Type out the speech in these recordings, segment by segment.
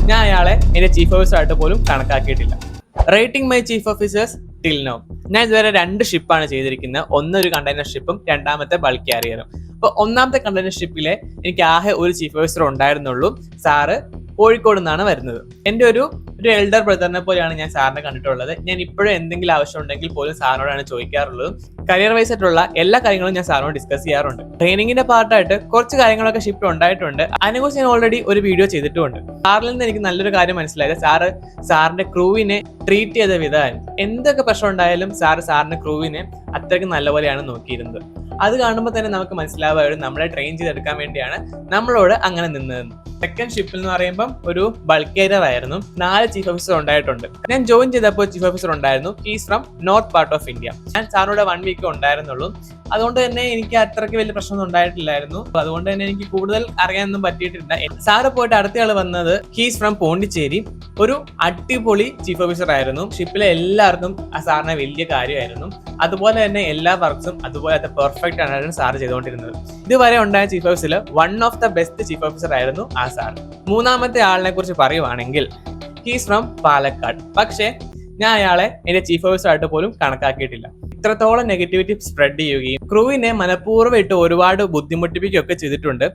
ഞാൻ അയാളെ എന്റെ ചീഫ് ഓഫീസറായിട്ട് പോലും കണക്കാക്കിയിട്ടില്ല. Rating my chief officers till now. ഞാൻ ഇതുവരെ 2 ഷിപ്പാണ് ചെയ്തിരിക്കുന്നത്. ഒന്നൊരു കണ്ടെയ്നർ ഷിപ്പും രണ്ടാമത്തെ ബൾക്ക് ക്യാരിയറും. അപ്പോൾ ഒന്നാമത്തെ കണ്ടെയ്നർ ഷിപ്പിലെ എനിക്ക് ആകെ ഒരു ചീഫ് ഓഫീസർ ഉണ്ടായിരുന്നുള്ളൂ. സാറ് കോഴിക്കോട് നിന്നാണ് വരുന്നത്. എൻ്റെ ഒരു എൽഡർ ബ്രദറിനെ പോലെയാണ് ഞാൻ സാറിനെ കണ്ടിട്ടുള്ളത്. ഞാൻ ഇപ്പോഴും എന്തെങ്കിലും ആവശ്യം ഉണ്ടെങ്കിൽ പോലും സാറിനോടാണ് ചോദിക്കാറുള്ളത്. കരിയർ വൈസ് ആയിട്ടുള്ള എല്ലാ കാര്യങ്ങളും ഞാൻ സാറിനോട് ഡിസ്കസ് ചെയ്യാറുണ്ട്. ട്രെയിനിങ്ങിന്റെ പാർട്ടായിട്ട് കുറച്ച് കാര്യങ്ങളൊക്കെ ഷിപ്പിൽ ഉണ്ടായിട്ടുണ്ട്. അതിനെക്കുറിച്ച് ഞാൻ ഓൾറെഡി ഒരു വീഡിയോ ചെയ്തിട്ടുമുണ്ട്. സാറിൽ നിന്ന് എനിക്ക് നല്ലൊരു കാര്യം മനസ്സിലായത് സാറിന്റെ ക്രൂവിനെ ട്രീറ്റ് ചെയ്ത വിധമായിരുന്നു. എന്തൊക്കെ പ്രശ്നം ഉണ്ടായാലും സാറിന്റെ ക്രൂവിനെ അത്രയ്ക്ക് നല്ലപോലെയാണ് നോക്കിയിരുന്നത്. അത് കാണുമ്പോൾ തന്നെ നമുക്ക് മനസ്സിലാവുകയും നമ്മളെ ട്രെയിൻ ചെയ്തെടുക്കാൻ വേണ്ടിയാണ് നമ്മളോട് അങ്ങനെ നിന്നതെന്ന്. സെക്കൻഡ് ഷിപ്പിൽ എന്ന് പറയുമ്പോൾ ഒരു ബൾക്ക് ക്യാരിയർ ആയിരുന്നു. 4 ചീഫ് ഓഫീസർ ഉണ്ടായിട്ടുണ്ട്. ഞാൻ ജോയിൻ ചെയ്തപ്പോൾ ചീഫ് ഓഫീസർ ഉണ്ടായിരുന്നു. He's from north part of India. ഞാൻ സാറിനോട് 1 വീക്ക് ഉണ്ടായിരുന്നുള്ളൂ. അതുകൊണ്ട് തന്നെ എനിക്ക് അത്രയ്ക്ക് വലിയ പ്രശ്നമൊന്നും ഉണ്ടായിട്ടില്ലായിരുന്നു. അതുകൊണ്ട് തന്നെ എനിക്ക് കൂടുതൽ അറിയാനൊന്നും പറ്റിയിട്ടില്ല. സാറ് പോയിട്ട് അടുത്തയാൾ വന്നത് ഹീസ് ഫ്രം പോണ്ടിച്ചേരി. ഒരു അടിപൊളി ചീഫ് ഓഫീസർ ആയിരുന്നു. ഷിപ്പിലെ എല്ലാവർക്കും ആ സാറിനെ വലിയ കാര്യമായിരുന്നു. അതുപോലെ തന്നെ എല്ലാ വർക്ക്സും അതുപോലെ പെർഫെക്റ്റ് ആണ് സാറ് ചെയ്തുകൊണ്ടിരുന്നത്. ഇതുവരെ ഉണ്ടായ ചീഫ് ഓഫീസറിൽ 1 of the best chief officer ആയിരുന്നു ആ സാർ. മൂന്നാമത്തെ ആളിനെ കുറിച്ച് പറയുവാണെങ്കിൽ ഹീസ് ഫ്രം പാലക്കാട്. പക്ഷേ ഞാൻ അയാളെ എന്റെ ചീഫ് ഓഫീസറായിട്ട് പോലും കണക്കാക്കിയിട്ടില്ല. ഇത്രത്തോളം നെഗറ്റിവിറ്റി സ്പ്രെഡ് ചെയ്യുകയും ക്രൂവിനെ മനഃപൂർവ്വം ഇട്ട് ഒരുപാട് ബുദ്ധിമുട്ടിപ്പിക്കുകയൊക്കെ ചെയ്തിട്ടുണ്ട്.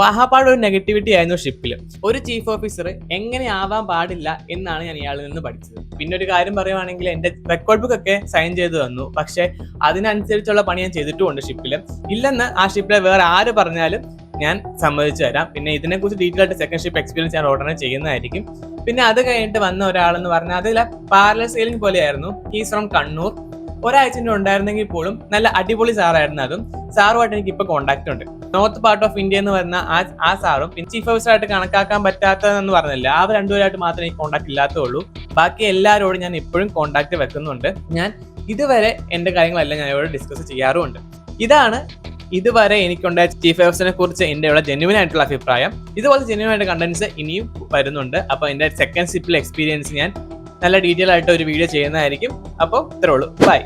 ആഹാപ്പാട് ഒരു നെഗറ്റിവിറ്റി ആയിരുന്നു ഷിപ്പിൽ. ഒരു ചീഫ് ഓഫീസർ എങ്ങനെ ആവാൻ പാടില്ല എന്നാണ് ഞാൻ ഇയാളിൽ നിന്ന് പഠിച്ചത്. പിന്നെ ഒരു കാര്യം പറയുവാണെങ്കിൽ എന്റെ റെക്കോർഡ് ബുക്ക് ഒക്കെ സൈൻ ചെയ്തു തന്നു. പക്ഷെ അതിനനുസരിച്ചുള്ള പണി ഞാൻ ചെയ്തിട്ടുമുണ്ട് ഷിപ്പിൽ. ഇല്ലെന്ന് ആ ഷിപ്പിലെ വേറെ ആര് പറഞ്ഞാലും ഞാൻ സമ്മതിച്ചു തരാം. പിന്നെ ഇതിനെക്കുറിച്ച് ഡീറ്റെയിൽ ആയിട്ട് സെക്കൻഡ് ഷിപ്പ് എക്സ്പീരിയൻസ് ഞാൻ ഉടനെ ചെയ്യുന്നതായിരിക്കും. പിന്നെ അത് കഴിഞ്ഞിട്ട് വന്ന ഒരാളെന്ന് പറഞ്ഞാൽ അതിൽ പാരലൽ സെയിലിംഗ് പോലെയായിരുന്നു. He's from Kannur. ഒരാഴ്ച ഉണ്ടായിരുന്നെങ്കിൽ പോലും നല്ല അടിപൊളി സാറായിരുന്നു. അതും സാറുമായിട്ട് എനിക്ക് ഇപ്പൊ കോൺടാക്ട് ഉണ്ട്. നോർത്ത് പാർട്ട് ഓഫ് ഇന്ത്യ എന്ന് പറഞ്ഞ ആ സാറും പിന്നെ ചീഫ് ഓഫീസറായിട്ട് കണക്കാക്കാൻ പറ്റാത്തതെന്ന് പറഞ്ഞില്ല. അവർ രണ്ടുപേരായിട്ട് മാത്രമേ എനിക്ക് കോൺടാക്ട് ഇല്ലാത്തുള്ളൂ. ബാക്കി എല്ലാവരോടും ഞാൻ ഇപ്പോഴും കോൺടാക്ട് വെക്കുന്നുണ്ട്. ഞാൻ ഇതുവരെ എന്റെ കാര്യങ്ങളെല്ലാം ഞാൻ ഇവിടെ ഡിസ്കസ് ചെയ്യാറുമുണ്ട്. ഇതാണ് ഇതുവരെ എനിക്കുണ്ടായ ചീഫ് ഓഫീസറിനെ കുറിച്ച് എൻ്റെ ഇവിടെ ജെന്യുവൻ ആയിട്ടുള്ള അഭിപ്രായം. ഇതുപോലെ ജെന്യുവൻ ആയിട്ട് കണ്ടന്റ്സ് ഇനിയും വരുന്നുണ്ട്. അപ്പോൾ എൻ്റെ സെക്കൻഡ് ഷിപ്പിലെ എക്സ്പീരിയൻസ് ഞാൻ നല്ല ഡീറ്റെയിൽ ആയിട്ട് ഒരു വീഡിയോ ചെയ്യുന്നതായിരിക്കും. അപ്പോൾ ഇത്രേ ഉള്ളൂ. ബൈ.